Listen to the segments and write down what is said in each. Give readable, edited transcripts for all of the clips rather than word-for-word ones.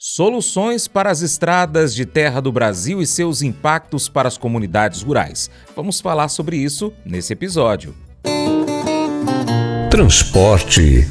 Soluções para as estradas de terra do Brasil e seus impactos para as comunidades rurais. Vamos falar sobre isso nesse episódio. Transporte.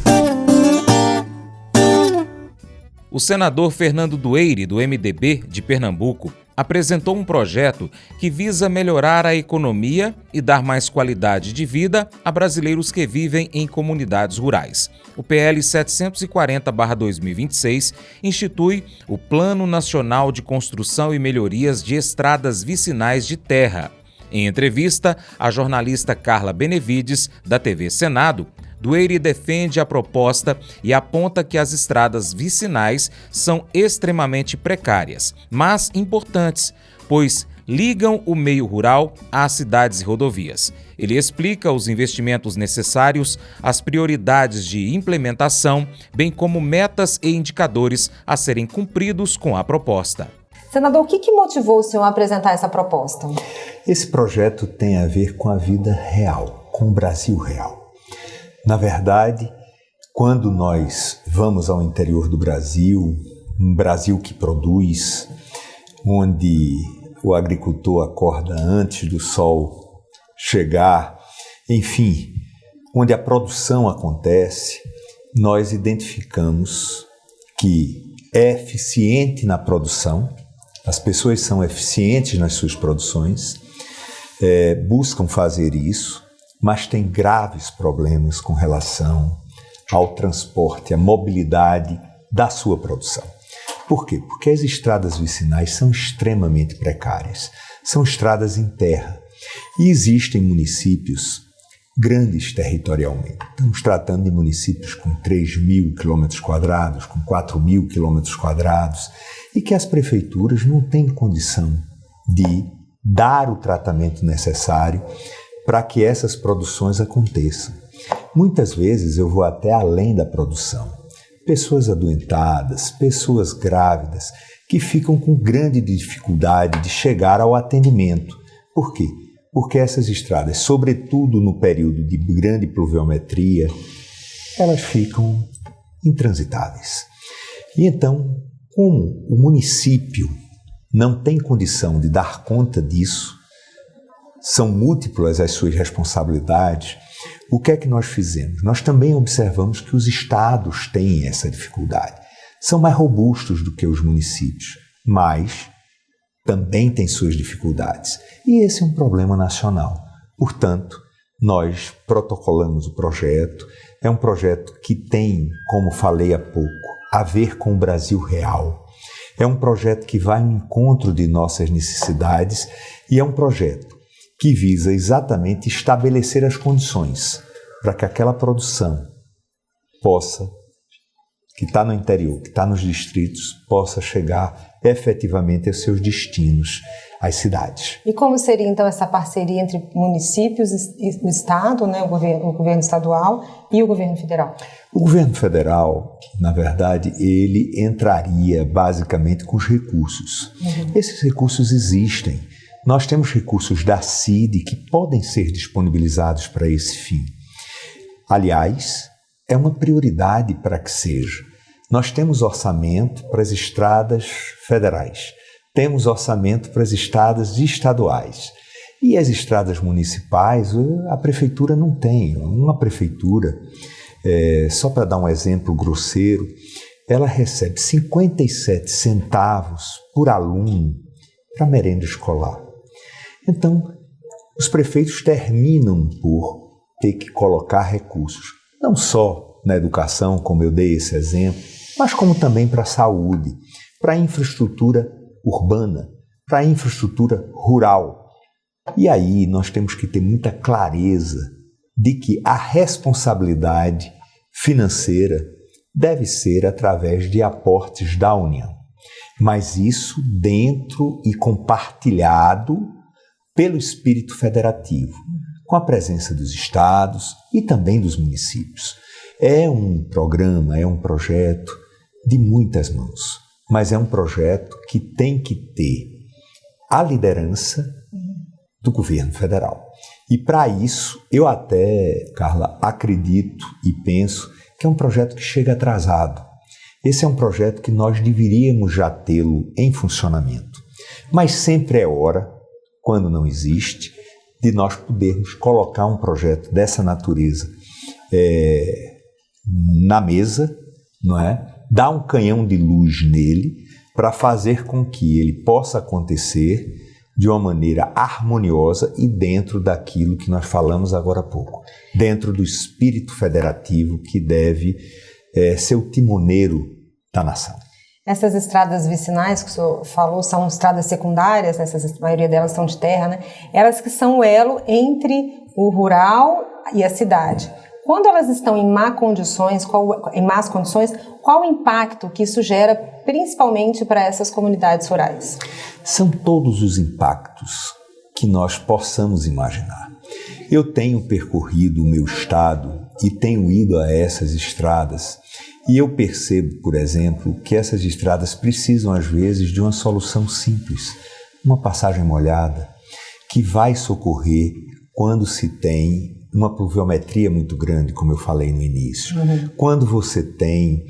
O senador Fernando Dueire, do MDB de Pernambuco, apresentou um projeto que visa melhorar a economia e dar mais qualidade de vida a brasileiros que vivem em comunidades rurais. O PL 740/2026 institui o Plano Nacional de Construção e Melhorias de Estradas Vicinais de Terra. Em entrevista à jornalista Carla Benevides, da TV Senado, Dueire defende a proposta e aponta que as estradas vicinais são extremamente precárias, mas importantes, pois ligam o meio rural às cidades e rodovias. Ele explica os investimentos necessários, as prioridades de implementação, bem como metas e indicadores a serem cumpridos com a proposta. Senador, o que motivou o senhor a apresentar essa proposta? Esse projeto tem a ver com a vida real, com o Brasil real. Na verdade, quando nós vamos ao interior do Brasil, um Brasil que produz, onde o agricultor acorda antes do sol chegar, enfim, onde a produção acontece, nós identificamos que é eficiente na produção, as pessoas são eficientes nas suas produções, buscam fazer isso, mas tem graves problemas com relação ao transporte, à mobilidade da sua produção. Por quê? Porque as estradas vicinais são extremamente precárias, são estradas em terra e existem municípios grandes territorialmente. Estamos tratando de municípios com 3.000 quilômetros quadrados, com 4.000 quilômetros quadrados e que as prefeituras não têm condição de dar o tratamento necessário para que essas produções aconteçam. Muitas vezes eu vou até além da produção. Pessoas adoentadas, pessoas grávidas, que ficam com grande dificuldade de chegar ao atendimento. Por quê? Porque essas estradas, sobretudo no período de grande pluviometria, elas ficam intransitáveis. E então, como o município não tem condição de dar conta disso, são múltiplas as suas responsabilidades, o que é que nós fizemos? Nós também observamos que os estados têm essa dificuldade. São mais robustos do que os municípios, mas também têm suas dificuldades. E esse é um problema nacional. Portanto, nós protocolamos o projeto. É um projeto que tem, como falei há pouco, a ver com o Brasil real. É um projeto que vai ao encontro de nossas necessidades e é um projeto que visa exatamente estabelecer as condições para que aquela produção que está no interior, que está nos distritos, possa chegar efetivamente aos seus destinos, às cidades. E como seria então essa parceria entre municípios, o Estado, né, o governo estadual e o governo federal? O governo federal, na verdade, ele entraria basicamente com os recursos. Esses recursos existem. Nós temos recursos da CID que podem ser disponibilizados para esse fim. Aliás, é uma prioridade para que seja. Nós temos orçamento para as estradas federais, temos orçamento para as estradas estaduais. E as estradas municipais, a prefeitura não tem. Uma prefeitura, só para dar um exemplo grosseiro, ela recebe 57 centavos por aluno para merenda escolar. Então, os prefeitos terminam por ter que colocar recursos, não só na educação, como eu dei esse exemplo, mas como também para a saúde, para a infraestrutura urbana, para a infraestrutura rural. E aí nós temos que ter muita clareza de que a responsabilidade financeira deve ser através de aportes da União, mas isso dentro e compartilhado pelo espírito federativo, com a presença dos estados e também dos municípios. É um programa, é um projeto de muitas mãos, mas é um projeto que tem que ter a liderança do governo federal. E para isso, eu até, Carla, acredito e penso que é um projeto que chega atrasado. esse é um projeto que nós deveríamos já tê-lo em funcionamento. Mas sempre é hora, quando não existe, de nós podermos colocar um projeto dessa natureza na mesa, não é? Dar um canhão de luz nele para fazer com que ele possa acontecer de uma maneira harmoniosa e dentro daquilo que nós falamos agora há pouco, dentro do espírito federativo que deve ser o timoneiro da nação. Essas estradas vicinais que o senhor falou são estradas secundárias, a maioria delas são de terra, né? Elas que são o elo entre o rural e a cidade. Quando elas estão em más condições, qual o impacto que isso gera, principalmente para essas comunidades rurais? São todos os impactos que nós possamos imaginar. Eu tenho percorrido o meu estado e tenho ido a essas estradas e eu percebo, por exemplo, que essas estradas precisam, às vezes, de uma solução simples, uma passagem molhada, que vai socorrer quando se tem uma pluviometria muito grande, como eu falei no início. Quando você tem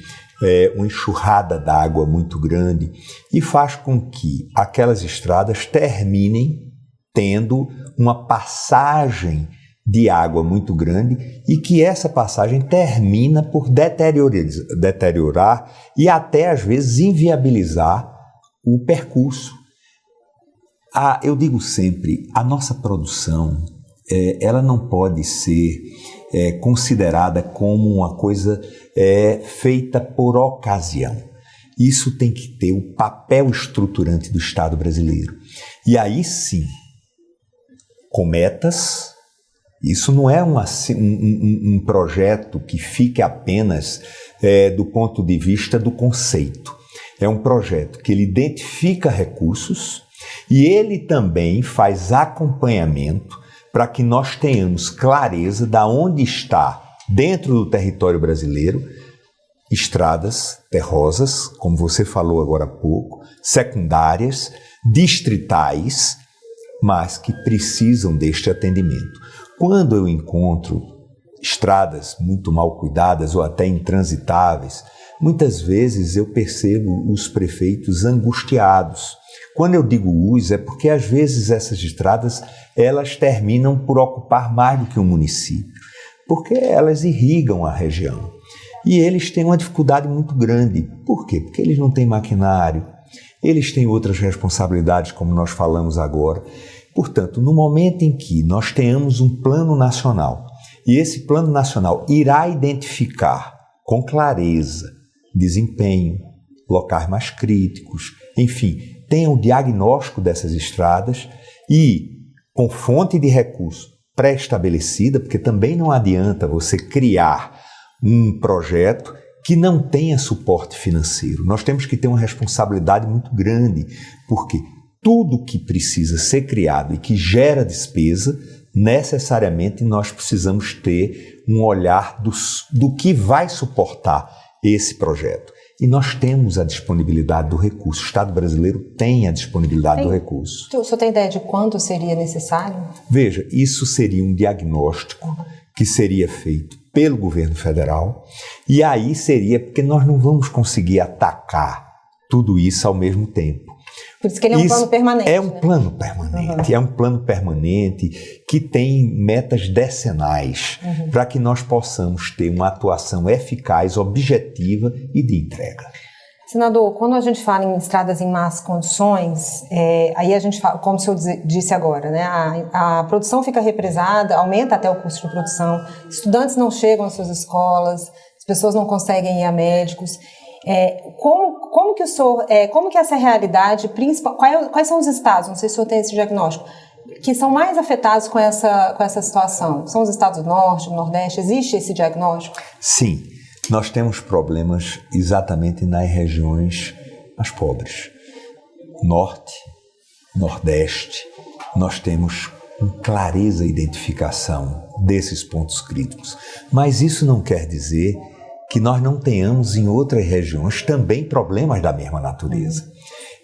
uma enxurrada d'água muito grande e faz com que aquelas estradas terminem tendo uma passagem de água muito grande e que essa passagem termina por deteriorar e até, às vezes, inviabilizar o percurso. Eu digo sempre, a nossa produção ela não pode ser considerada como uma coisa feita por ocasião. Isso tem que ter o papel estruturante do Estado brasileiro. E aí sim, com metas, isso não é um projeto que fique apenas do ponto de vista do conceito. É um projeto que ele identifica recursos e ele também faz acompanhamento para que nós tenhamos clareza de onde está, dentro do território brasileiro, estradas terrosas, como você falou agora há pouco, secundárias, distritais, mas que precisam deste atendimento. Quando eu encontro estradas muito mal cuidadas ou até intransitáveis, muitas vezes eu percebo os prefeitos angustiados. Quando eu digo é porque às vezes essas estradas elas terminam por ocupar mais do que um município, porque elas irrigam a região. E eles têm uma dificuldade muito grande. Por quê? Porque eles não têm maquinário, eles têm outras responsabilidades, como nós falamos agora. Portanto, no momento em que nós tenhamos um plano nacional, e esse plano nacional irá identificar com clareza desempenho, locais mais críticos, enfim, tenha um diagnóstico dessas estradas e com fonte de recurso pré-estabelecida, porque também não adianta você criar um projeto que não tenha suporte financeiro. Nós temos que ter uma responsabilidade muito grande, porque tudo que precisa ser criado e que gera despesa, necessariamente nós precisamos ter um olhar do que vai suportar esse projeto. E nós temos a disponibilidade do recurso. O Estado brasileiro tem a disponibilidade do recurso. O senhor tem ideia de quanto seria necessário? Veja, isso seria um diagnóstico que seria feito pelo governo federal, e aí seria porque nós não vamos conseguir atacar tudo isso ao mesmo tempo. Por isso que ele é um plano permanente. É um plano permanente, é um plano permanente que tem metas decenais para que nós possamos ter uma atuação eficaz, objetiva e de entrega. Senador, quando a gente fala em estradas em más condições, aí a gente fala, como o senhor disse agora, né, a produção fica represada, aumenta até o custo de produção, estudantes não chegam às suas escolas, as pessoas não conseguem ir a médicos. Como que essa realidade principal, quais são os estados, não sei se o senhor tem esse diagnóstico, que são mais afetados com essa situação? São os estados do Norte, do Nordeste? Existe esse diagnóstico? Sim, nós temos problemas exatamente nas regiões mais pobres. Norte, Nordeste, nós temos com clareza a identificação desses pontos críticos. Mas isso não quer dizer que nós não tenhamos em outras regiões também problemas da mesma natureza.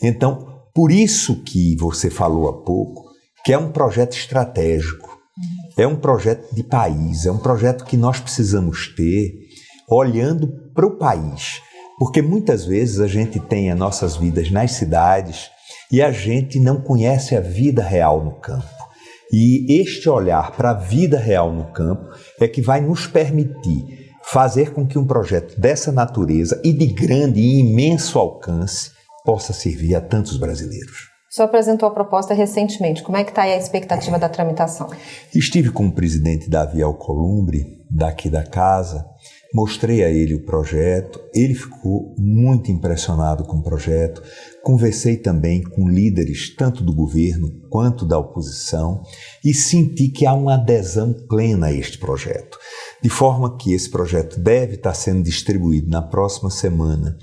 Então, por isso que você falou há pouco, que é um projeto estratégico, é um projeto de país, é um projeto que nós precisamos ter olhando para o país. Porque muitas vezes a gente tem as nossas vidas nas cidades e a gente não conhece a vida real no campo. E este olhar para a vida real no campo é que vai nos permitir fazer com que um projeto dessa natureza e de grande e imenso alcance possa servir a tantos brasileiros. O senhor apresentou a proposta recentemente. Como é que está aí a expectativa da tramitação? Estive com o presidente Davi Alcolumbre, daqui da casa, mostrei a ele o projeto, ele ficou muito impressionado com o projeto, conversei também com líderes tanto do governo quanto da oposição e senti que há uma adesão plena a este projeto, de forma que esse projeto deve estar sendo distribuído na próxima semana,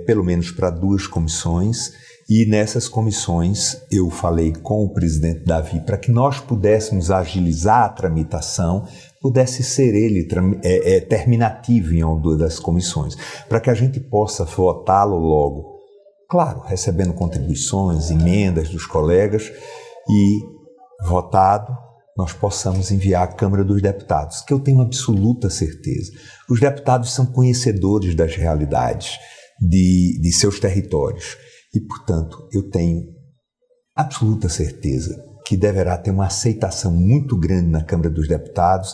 pelo menos para 2 comissões, e nessas comissões eu falei com o presidente Davi para que nós pudéssemos agilizar a tramitação, pudesse ser ele terminativo em uma das comissões, para que a gente possa votá-lo logo. Claro, recebendo contribuições, emendas dos colegas e, votado, nós possamos enviar à Câmara dos Deputados, que eu tenho absoluta certeza. Os deputados são conhecedores das realidades de seus territórios e, portanto, eu tenho absoluta certeza que deverá ter uma aceitação muito grande na Câmara dos Deputados,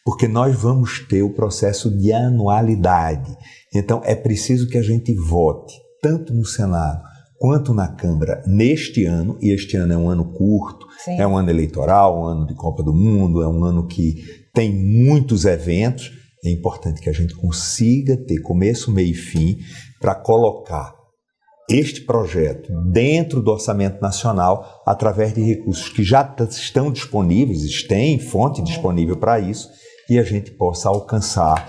porque nós vamos ter o processo de anualidade. Então, é preciso que a gente vote, tanto no Senado quanto na Câmara, neste ano, e este ano é um ano curto, Sim. É um ano eleitoral, um ano de Copa do Mundo, é um ano que tem muitos eventos. É importante que a gente consiga ter começo, meio e fim para colocar este projeto dentro do Orçamento Nacional através de recursos que já estão disponíveis, tem fonte disponível para isso, e a gente possa alcançar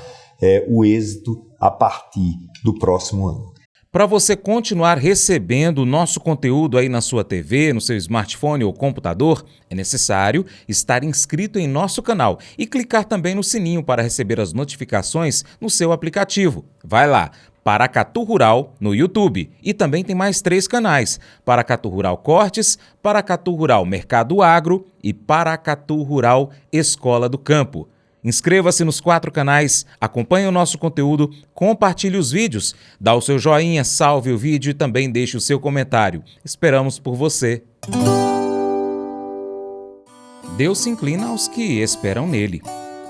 o êxito a partir do próximo ano. Para você continuar recebendo o nosso conteúdo aí na sua TV, no seu smartphone ou computador, é necessário estar inscrito em nosso canal e clicar também no sininho para receber as notificações no seu aplicativo. Vai lá, Paracatu Rural no YouTube, e também tem mais 3 canais: Paracatu Rural Cortes, Paracatu Rural Mercado Agro e Paracatu Rural Escola do Campo. Inscreva-se nos 4 canais, acompanhe o nosso conteúdo, compartilhe os vídeos, dá o seu joinha, salve o vídeo e também deixe o seu comentário. Esperamos por você. Deus se inclina aos que esperam nele.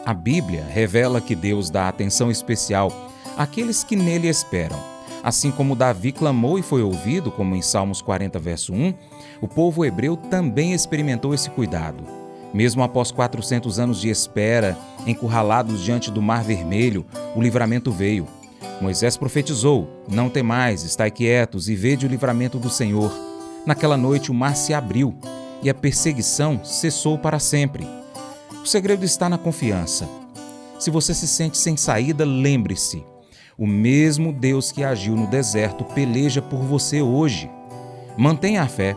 A Bíblia revela que Deus dá atenção especial àqueles que nele esperam. Assim como Davi clamou e foi ouvido, como em Salmos 40, verso 1, o povo hebreu também experimentou esse cuidado. Mesmo após 400 anos de espera, encurralados diante do Mar Vermelho, o livramento veio. Moisés profetizou: "Não temais, estai quietos e vede o livramento do Senhor." Naquela noite o mar se abriu e a perseguição cessou para sempre. O segredo está na confiança. Se você se sente sem saída, lembre-se: o mesmo Deus que agiu no deserto peleja por você hoje. Mantenha a fé,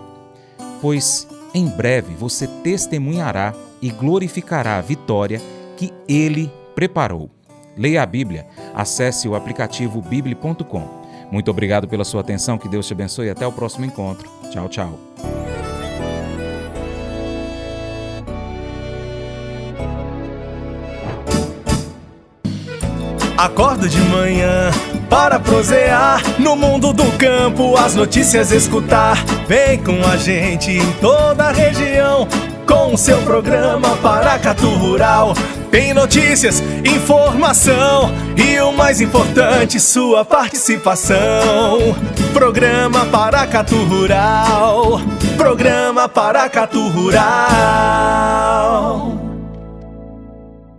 pois em breve você testemunhará e glorificará a vitória que Ele preparou. Leia a Bíblia, acesse o aplicativo Bibli.com. Muito obrigado pela sua atenção, que Deus te abençoe e até o próximo encontro. Tchau, tchau. Acordo de manhã para prosear no mundo do campo, as notícias escutar. Vem com a gente em toda a região com o seu programa Paracatu Rural. Tem notícias, informação e o mais importante, sua participação. Programa Paracatu Rural. Programa Paracatu Rural.